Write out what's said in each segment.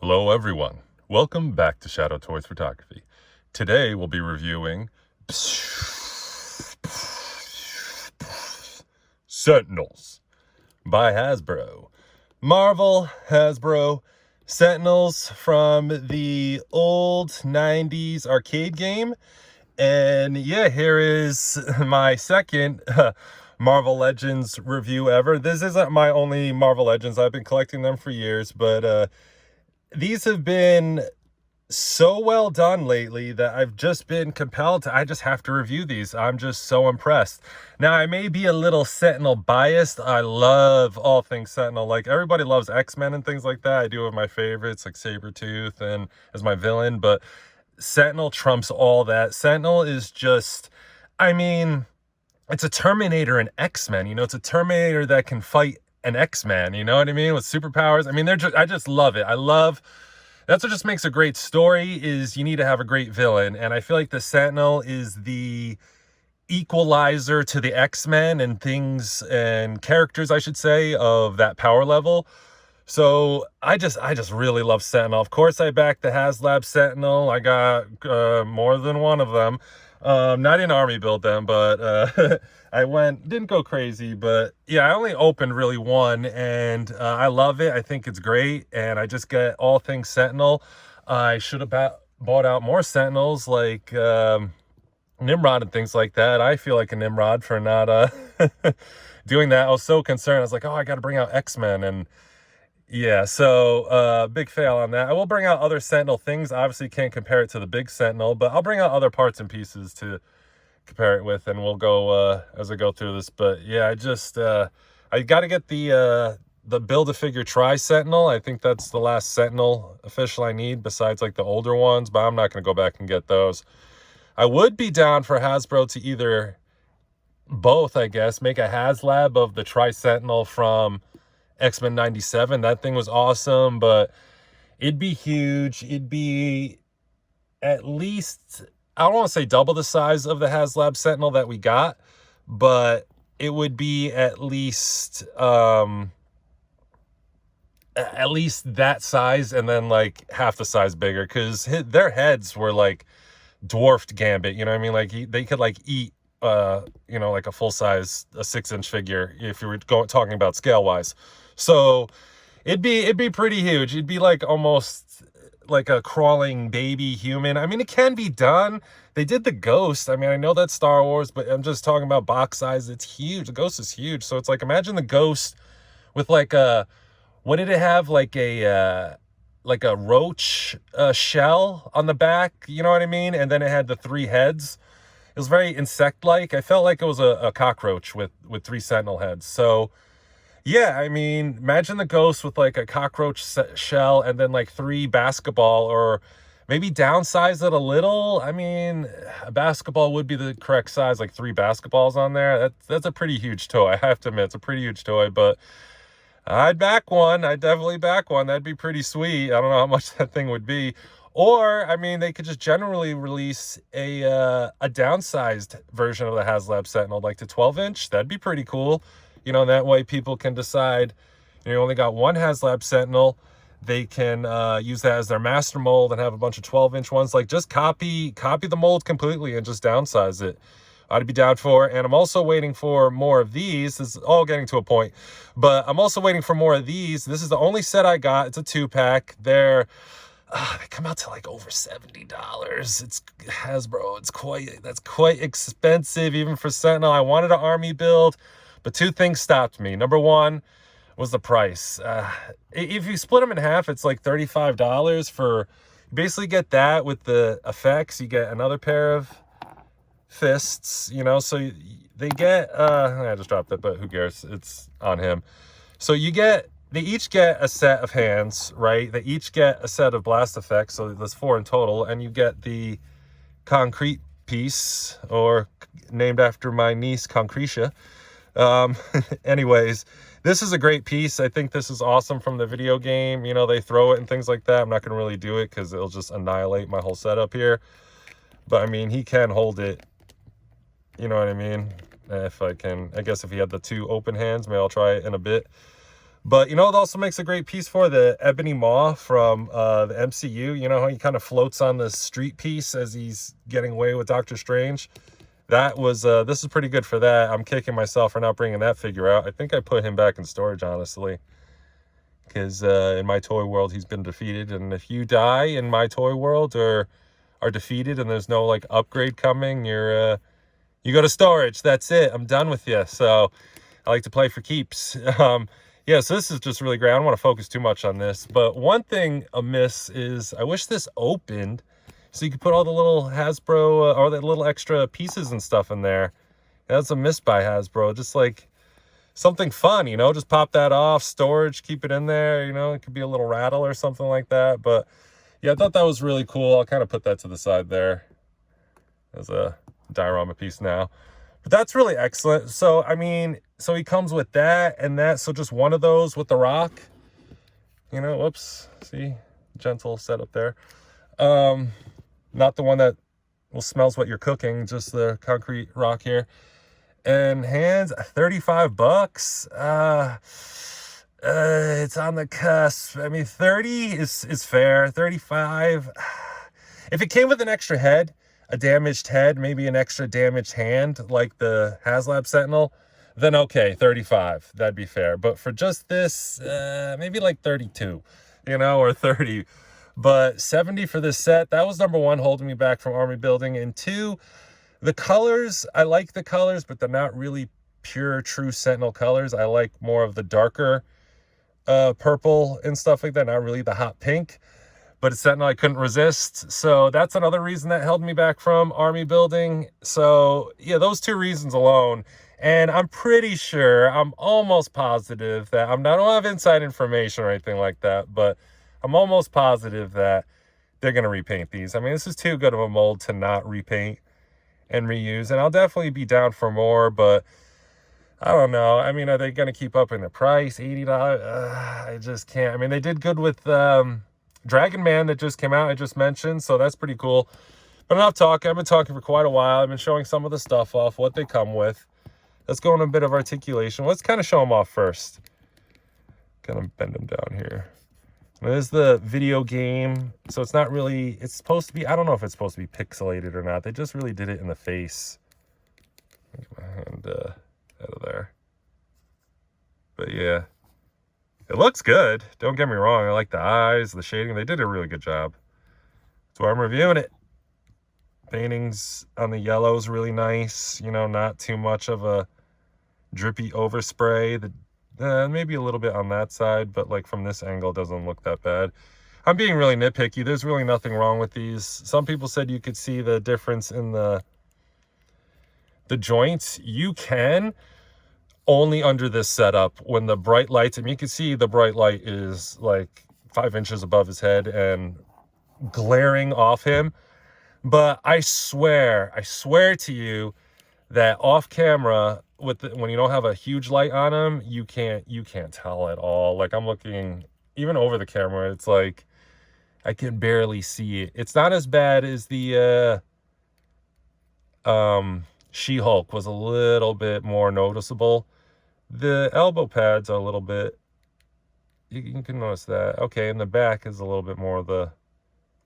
Hello everyone, welcome back to Shadowtoys Photography. Today we'll be reviewing Sentinels by Hasbro. Marvel, Hasbro, Sentinels from the old 90s arcade game. And yeah, here is my second Marvel Legends review ever. This isn't my only Marvel Legends. I've been collecting them for years, but these have been so well done lately that I've just been compelled to, I just have to review these. I'm just so impressed. Now, I may be a little Sentinel biased. I love all things Sentinel. Like, everybody loves X-Men and things like that. I do have my favorites, like Sabretooth and as my villain, but Sentinel trumps all that. Sentinel is just, I mean, it's a Terminator and X-Men. You know, it's a Terminator that can fight an X-Man, you know what I mean, with superpowers. I mean, I just love it. That's what just makes a great story, is you need to have a great villain. And I feel like the Sentinel is the equalizer to the X-Men and things and characters, I should say, of that power level. So I just really love Sentinel. Of course, I backed the HasLab Sentinel. I got more than one of them. Not in army build them, but didn't go crazy, but yeah, I only opened really one, and I love it. I think it's great, and I just get all things Sentinel. I should have bought out more Sentinels, like Nimrod and things like that. I feel like a Nimrod for not doing that. I was so concerned. I was like, oh, I got to bring out X-Men, and yeah, so big fail on that. I will bring out other Sentinel things. Obviously can't compare it to the big Sentinel, but I'll bring out other parts and pieces to compare it with, and we'll go as I go through this. But yeah, I got to get the Build-A-Figure Tri-Sentinel. I think that's the last Sentinel official I need besides like the older ones, but I'm not going to go back and get those. I would be down for Hasbro to either both, I guess, make a HasLab of the Tri-Sentinel from X-Men 97. That thing was awesome, but it'd be huge. It'd be at least, I don't want to say double the size of the HasLab Sentinel that we got, but it would be at least that size, and then like half the size bigger, because their heads were like dwarfed Gambit, you know what I mean? Like they could like eat you know, like a full-size, a 6-inch figure if you were talking about scale-wise. So it'd be pretty huge. It'd be like almost like a crawling baby human. I mean, it can be done. They did the Ghost. I mean, I know that's Star Wars, but I'm just talking about box size. It's huge. The Ghost is huge. So it's like, imagine the Ghost with like a, what did it have? Like a roach shell on the back, you know what I mean? And then it had the 3 heads. It was very insect-like. I felt like it was a cockroach with 3 Sentinel heads. So yeah, I mean, imagine the Ghost with like a cockroach shell and then like 3 basketball, or maybe downsize it a little. I mean, a basketball would be the correct size, like 3 basketballs on there. That's a pretty huge toy. I have to admit, it's a pretty huge toy, but I'd back one. I'd definitely back one. That'd be pretty sweet. I don't know how much that thing would be. Or, I mean, they could just generally release a downsized version of the HasLab Sentinel, like to 12-inch. That'd be pretty cool. You know, that way people can decide, you only got one HasLab Sentinel. They can use that as their master mold and have a bunch of 12-inch ones. Like, just copy the mold completely and just downsize it. I'd be down for. And I'm also waiting for more of these. This is all getting to a point. But I'm also waiting for more of these. This is the only set I got. It's a 2-pack. They come out to like over $70. It's Hasbro. That's quite expensive, even for Sentinel. I wanted an army build, but 2 things stopped me. Number one was the price. If you split them in half, it's like $35 for, you basically get that with the effects. You get another pair of fists, you know, so they get, I just dropped it, but who cares? It's on him. So they each get a set of hands, right? They each get a set of blast effects, so there's 4 in total, and you get the concrete piece, or named after my niece, Concretia. Anyways, this is a great piece. I think this is awesome from the video game. You know, they throw it and things like that. I'm not going to really do it because it'll just annihilate my whole setup here. But, I mean, he can hold it. You know what I mean? If I can, I guess if he had the 2 open hands, maybe I'll try it in a bit. But you know, it also makes a great piece for the Ebony Maw from the MCU. You know how he kind of floats on the street piece as he's getting away with Doctor Strange? That was, this is pretty good for that. I'm kicking myself for not bringing that figure out. I think I put him back in storage, honestly. Because in my toy world, he's been defeated. And if you die in my toy world or are defeated and there's no, like, upgrade coming, you go to storage. That's it. I'm done with you. So I like to play for keeps. Yeah, so this is just really great. I don't want to focus too much on this. But one thing amiss is I wish this opened so you could put all the little Hasbro or the little extra pieces and stuff in there. That's a miss by Hasbro. Just like something fun, you know, just pop that off, storage, keep it in there, you know, it could be a little rattle or something like that. But yeah, I thought that was really cool. I'll kind of put that to the side there as a diorama piece now. But that's really excellent. So, I mean, so he comes with that and that. So just one of those with the rock, you know, whoops, see, gentle setup there. Not the one that smells what you're cooking, just the concrete rock here. And hands, 35 bucks. It's on the cusp. I mean, 30 is fair. 35. If it came with an extra head, a damaged head, maybe an extra damaged hand, like the HasLab Sentinel, then okay, 35. That'd be fair. But for just this, maybe like 32, you know, or 30. But 70 for this set, that was number one holding me back from army building. And two, the colors, I like the colors, but they're not really pure, true Sentinel colors. I like more of the darker purple and stuff like that, not really the hot pink. But it's Sentinel I couldn't resist. So that's another reason that held me back from army building. So yeah, those two reasons alone. And I'm pretty sure, I'm almost positive that, I don't have inside information or anything like that, but I'm almost positive that they're going to repaint these. I mean, this is too good of a mold to not repaint and reuse. And I'll definitely be down for more, but I don't know. I mean, are they going to keep up in the price? $80? I just can't. I mean, they did good with Dragon Man that just came out, I just mentioned, so that's pretty cool. But enough talking. I've been talking for quite a while. I've been showing some of the stuff off, what they come with. Let's go in a bit of articulation. Let's kind of show them off first. Kind of bend them down here. There's the video game. So it's not really, it's supposed to be, I don't know if it's supposed to be pixelated or not. They just really did it in the face. Get my hand out of there. But yeah. It looks good. Don't get me wrong. I like the eyes, the shading. They did a really good job. That's why I'm reviewing it. Paintings on the yellows really nice. You know, not too much of a drippy overspray. Maybe a little bit on that side, but like from this angle, it doesn't look that bad. I'm being really nitpicky. There's really nothing wrong with these. Some people said you could see the difference in the joints. You can. Only under this setup when the bright lights, I mean, you can see the bright light is like 5 inches above his head and glaring off him. But I swear to you that off camera, when you don't have a huge light on him, you can't tell at all. Like I'm looking even over the camera, it's like I can barely see it. It's not as bad as the She-Hulk was a little bit more noticeable. The elbow pads are a little bit, you can notice that. Okay, and the back is a little bit more of the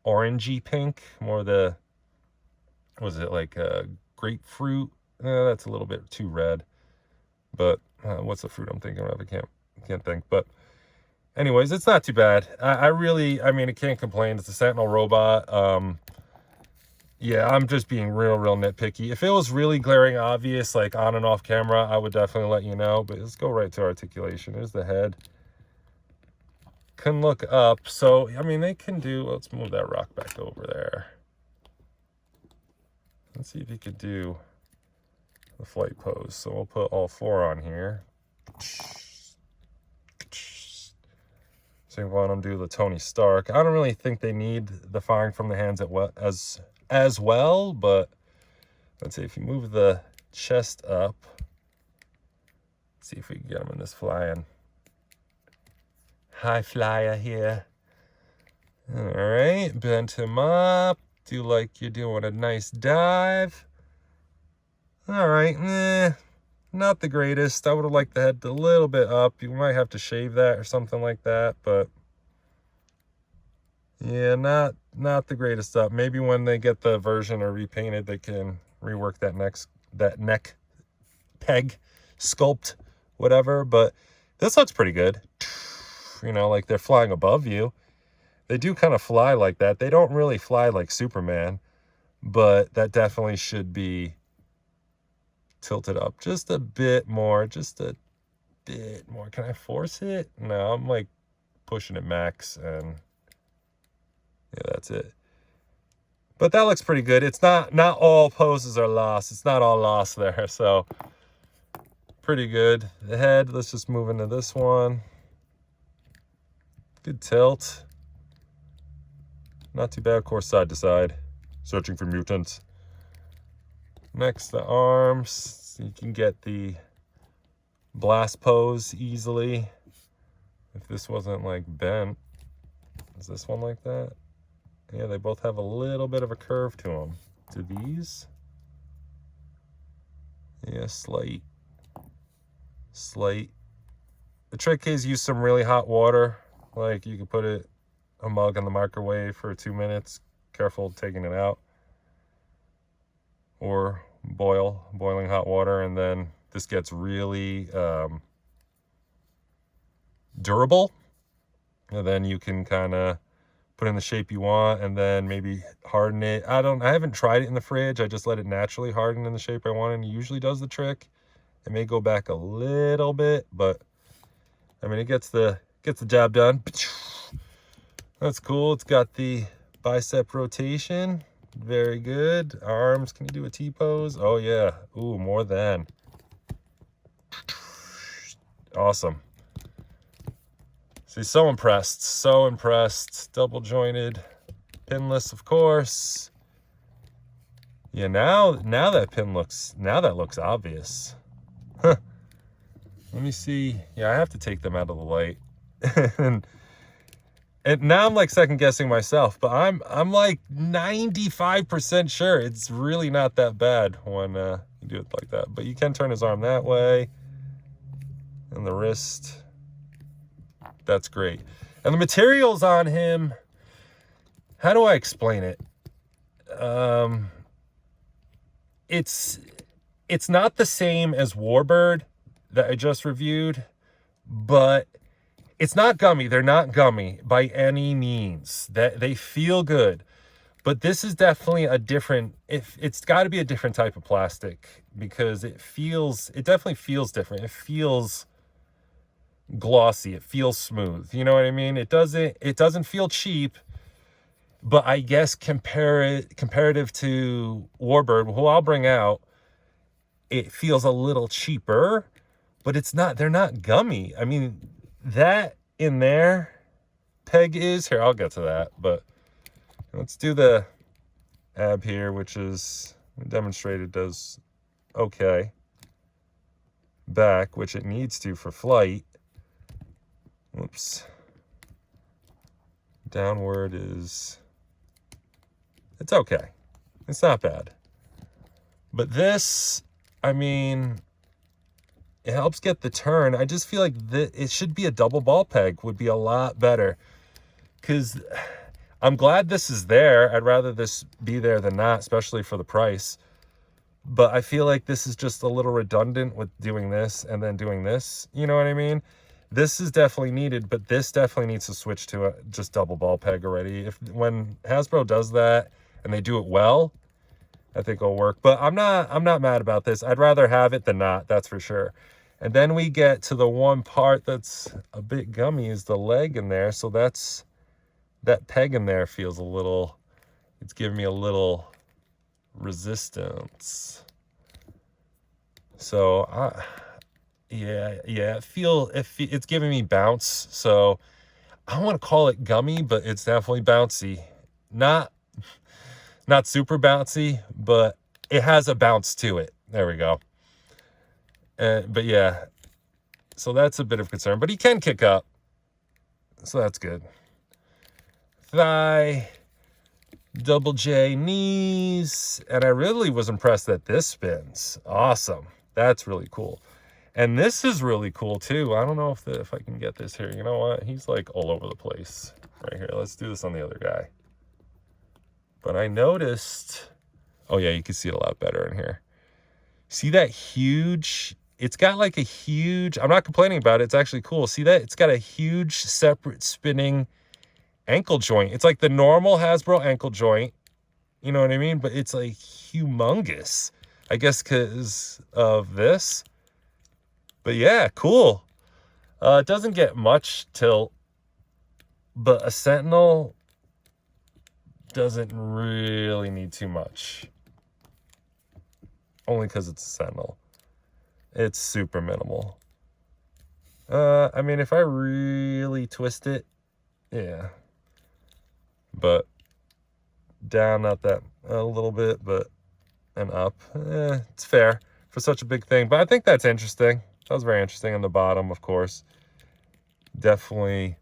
orangey pink, more the, was it like grapefruit? That's a little bit too red. But what's the fruit I'm thinking of? I can't think. But anyways, it's not too bad. I mean, I can't complain. It's a Sentinel robot. Yeah, I'm just being real nitpicky. If it was really glaring obvious, like on and off camera, I would definitely let you know. But let's go right to articulation. There's the head. Can look up. So, I mean, they can do, let's move that rock back over there. Let's see if he could do the flight pose. So we'll put all four on here. So you want them to do the Tony Stark. I don't really think they need the firing from the hands as well, but let's see if you move the chest up. Let's see if we can get him in this flying high flyer here. All right, bend him up. Do like you're doing a nice dive. All right, not the greatest. I would have liked the head a little bit up. You might have to shave that or something like that, but yeah, not the greatest up. Maybe when they get the version or repainted, they can rework that neck peg sculpt, whatever. But this looks pretty good. You know, like they're flying above you. They do kind of fly like that. They don't really fly like Superman, but that definitely should be tilted up just a bit more, just a bit more. Can I force it? No, I'm like pushing it max, and yeah, that's it. But that looks pretty good. It's not all poses are lost. It's not all lost there, so pretty good. The head, let's just move into this one. Good tilt. Not too bad, of course, side to side. Searching for mutants. Next, the arms. You can get the blast pose easily. If this wasn't like bent. Is this one like that? Yeah, they both have a little bit of a curve to them. Do these? Yeah, slight. The trick is use some really hot water. Like you could put a mug in the microwave for 2 minutes. Careful taking it out. Or boiling hot water, and then this gets really durable. And then you can kind of put in the shape you want, and then maybe harden it. I haven't tried it in the fridge. I just let it naturally harden in the shape I want, and it usually does the trick. It may go back a little bit, but I mean, it gets the job done. That's cool. It's got the bicep rotation. Very good. Arms. Can you do a T-pose? Oh, yeah. Ooh, more than. Awesome. See, so impressed. So impressed. Double jointed. Pinless, of course. Yeah, now that looks obvious. Huh. Let me see. Yeah, I have to take them out of the light. And now I'm like second guessing myself, but I'm like 95% sure it's really not that bad when you do it like that. But you can turn his arm that way, and the wrist. That's great. And the materials on him, how do I explain it? It's not the same as Warbird that I just reviewed, but it's not gummy. They're not gummy by any means. That they feel good, but this is definitely a different. It's got to be a different type of plastic, because it definitely feels different. It feels glossy. It feels smooth. You know what I mean? It doesn't feel cheap, but I guess comparative to Warbird, who I'll bring out, it feels a little cheaper, but it's not. They're not gummy. I mean, that in there peg is here. I'll get to that, but let's do the ab here, which is demonstrated does okay. Back, which it needs to for flight. Whoops. Downward it's okay. It's not bad. But this, I mean, it helps get the turn. I just feel like it should be a double ball peg would be a lot better, because I'm glad this is there. I'd rather this be there than not, especially for the price. But I feel like this is just a little redundant with doing this and then doing this. You know what I mean? This is definitely needed, but this definitely needs to switch to a just double ball peg already. When Hasbro does that and they do it well, I think it'll work. But I'm not mad about this. I'd rather have it than not, that's for sure. And then we get to the one part that's a bit gummy, is the leg in there. So that peg in there feels a little, it's giving me a little resistance. So it's giving me bounce. So I don't want to call it gummy, but it's definitely bouncy. Not super bouncy, but it has a bounce to it. There we go. But yeah, so that's a bit of concern, but he can kick up, so that's good. Thigh, double J knees, and I really was impressed that this spins. Awesome. That's really cool. And this is really cool too. I don't know if I can get this here. You know what? He's like all over the place right here. Let's do this on the other guy. But I noticed, oh yeah, you can see it a lot better in here. See that huge, it's got like a huge, I'm not complaining about it, it's actually cool. See that? It's got a huge separate spinning ankle joint. It's like the normal Hasbro ankle joint, you know what I mean? But it's like humongous, I guess because of this. But yeah, cool. It doesn't get much tilt, but a Sentinel doesn't really need too much. Only because it's a Sentinel. It's super minimal. I mean, if I really twist it, yeah. But down, not that, a little bit, but, and up. It's fair for such a big thing. But I think that's interesting. That was very interesting on the bottom, of course. Definitely,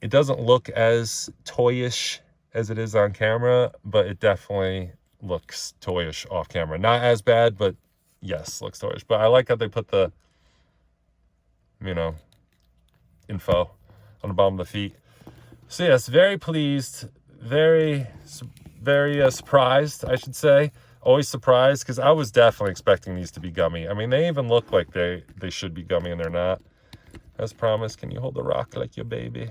it doesn't look as toyish as it is on camera, but it definitely looks toyish off camera. Not as bad, but yes, looks toyish. But I like how they put the, you know, info on the bottom of the feet. So yes, very pleased, very surprised, I should say. Always surprised, because I was definitely expecting these to be gummy. I mean, they even look like they should be gummy, and they're not. As promised, can you hold the rock like your baby?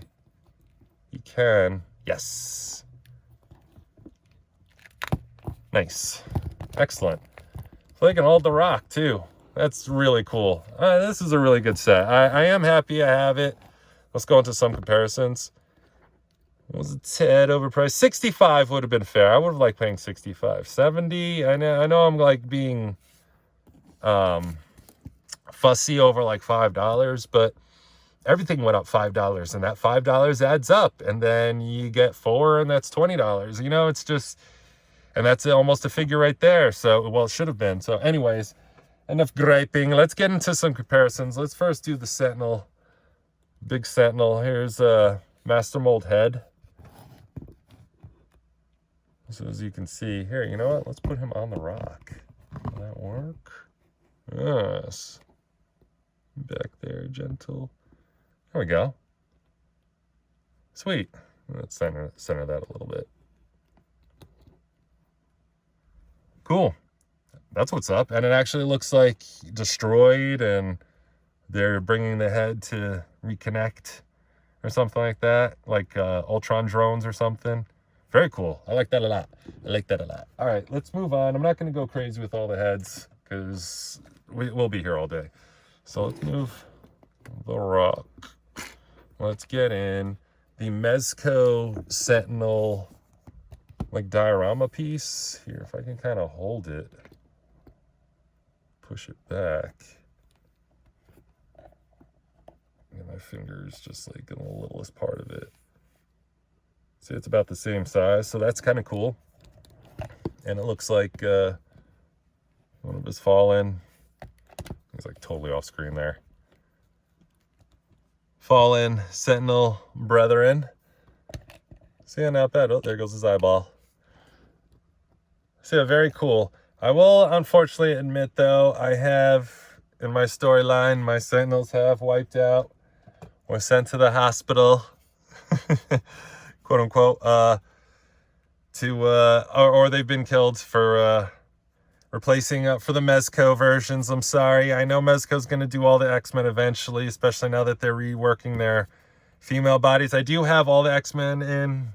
You can. Yes. Nice. Excellent. So they can hold the rock, too. That's really cool. This is a really good set. I am happy I have it. Let's go into some comparisons. It was a tad overpriced. 65 would have been fair. I would have liked paying 65. 70, I know I'm like being fussy over like $5, but everything went up $5, and that $5 adds up, and then you get 4, and that's $20. You know, it's just, and that's almost a figure right there. So, well, it should have been. So anyways, enough griping. Let's get into some comparisons. Let's first do the Sentinel. Big Sentinel. Here's a Master Mold head. So as you can see here, you know what? Let's put him on the rock. Will that work? Yes. Back there, gentle. There we go. Sweet. Let's center that a little bit. Cool. That's what's up. And it actually looks like destroyed, and they're bringing the head to reconnect or something like that, like Ultron drones or something. Very cool. I like that a lot. I like that a lot. All right, let's move on. I'm not going to go crazy with all the heads because we'll be here all day. So let's move the rock. Let's get in the Mezco Sentinel like diorama piece. Here, if I can kind of hold it, push it back. And my finger's just like in the littlest part of it. See, it's about the same size, so that's kind of cool. And it looks like one of his fallen, he's like totally off screen there. Fallen Sentinel brethren. See, not bad. Oh, there goes his eyeball. See, very cool. I will unfortunately admit, though, I have in my storyline, my Sentinels have wiped out or sent to the hospital. Quote unquote, or they've been killed for replacing for the Mezco versions. I'm sorry. I know Mezco's going to do all the X-Men eventually, especially now that they're reworking their female bodies. I do have all the X-Men in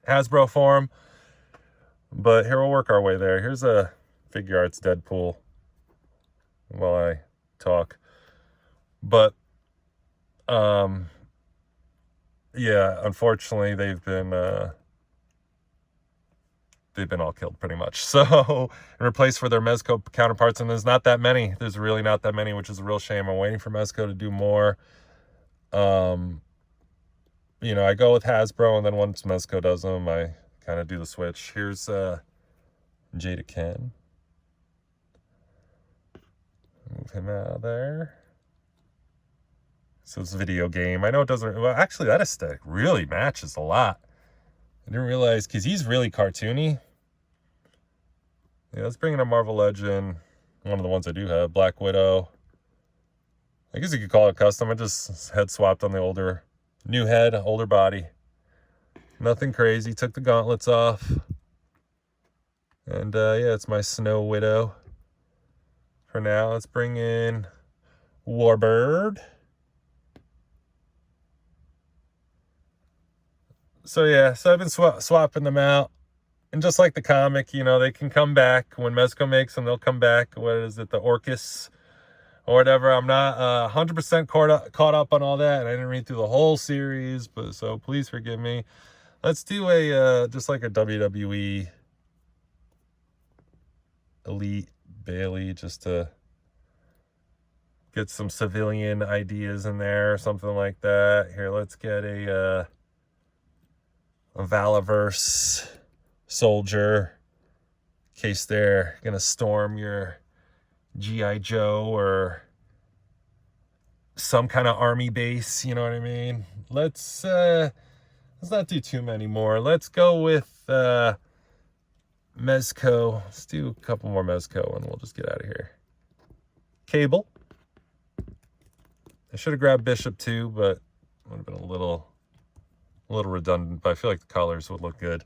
Hasbro form, but here we'll work our way there. Here's a figure arts Deadpool while I talk. But yeah, unfortunately, they've been all killed pretty much. So, in replace for their Mezco counterparts, and there's not that many. There's really not that many, which is a real shame. I'm waiting for Mezco to do more. You know, I go with Hasbro, and then once Mezco does them, I kind of do the switch. Here's Jada Ken. Move him out of there. So it's a video game. I know it doesn't, well, actually that aesthetic really matches a lot. I didn't realize, because he's really cartoony. Yeah, let's bring in a Marvel Legend. One of the ones I do have, Black Widow. I guess you could call it custom. I just head swapped on the older, new head, older body. Nothing crazy. Took the gauntlets off. And yeah, it's my Snow Widow. For now, let's bring in Warbird. So yeah, so I've been swapping them out. And just like the comic, you know, they can come back. When Mezco makes them, they'll come back. What is it, the Orcus or whatever? I'm not 100% caught up on all that. And I didn't read through the whole series, but so please forgive me. Let's do a, just like a WWE Elite Bailey, just to get some civilian ideas in there or something like that. Here, let's get a Valaverse soldier, in case they're gonna storm your G.I. Joe or some kind of army base, you know what I mean? Let's not do too many more. Let's go with Mezco. Let's do a couple more Mezco and we'll just get out of here. Cable. I should have grabbed Bishop too, but it would have been a little redundant, but I feel like the colors would look good.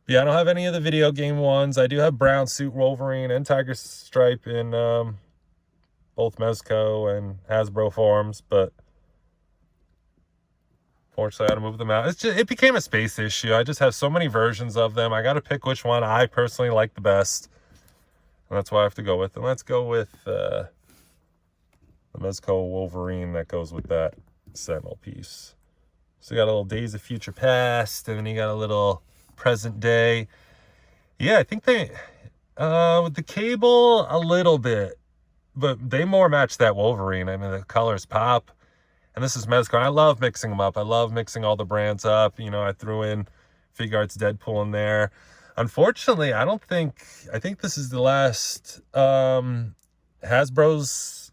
But yeah, I don't have any of the video game ones. I do have Brown Suit Wolverine and Tiger Stripe in both Mezco and Hasbro forms, but fortunately I had to move them out. It became a space issue. I just have so many versions of them. I got to pick which one I personally like the best, and that's why I have to go with. And let's go with the Mezco Wolverine that goes with that Sentinel piece. So you got a little Days of Future Past, and then you got a little present day. Yeah, I think they with the Cable a little bit, but they more match that Wolverine. I mean, the colors pop. And this is Mezco. I love mixing them up. I love mixing all the brands up. You know, I threw in Figuarts Deadpool in there. Unfortunately, I think this is the last Hasbro's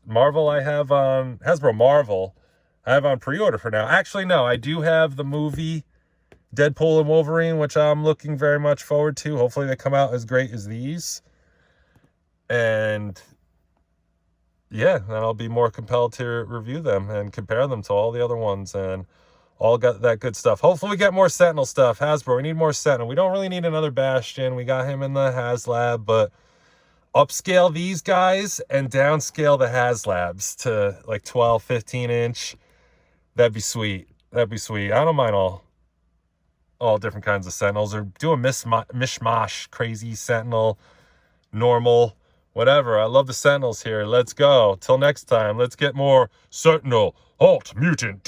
Marvel I have on, Hasbro Marvel I have on pre-order for now. Actually, no, I do have the movie Deadpool and Wolverine, which I'm looking very much forward to. Hopefully they come out as great as these. And yeah, then I'll be more compelled to review them and compare them to all the other ones and all got that good stuff. Hopefully we get more Sentinel stuff. Hasbro, we need more Sentinel. We don't really need another Bastion. We got him in the HasLab, but upscale these guys and downscale the HasLabs to like 12, 15 inch. That'd be sweet. That'd be sweet. I don't mind all different kinds of Sentinels, or do a mishmash, crazy Sentinel, normal, whatever. I love the Sentinels here. Let's go. Till next time, let's get more Sentinel Alt Mutant.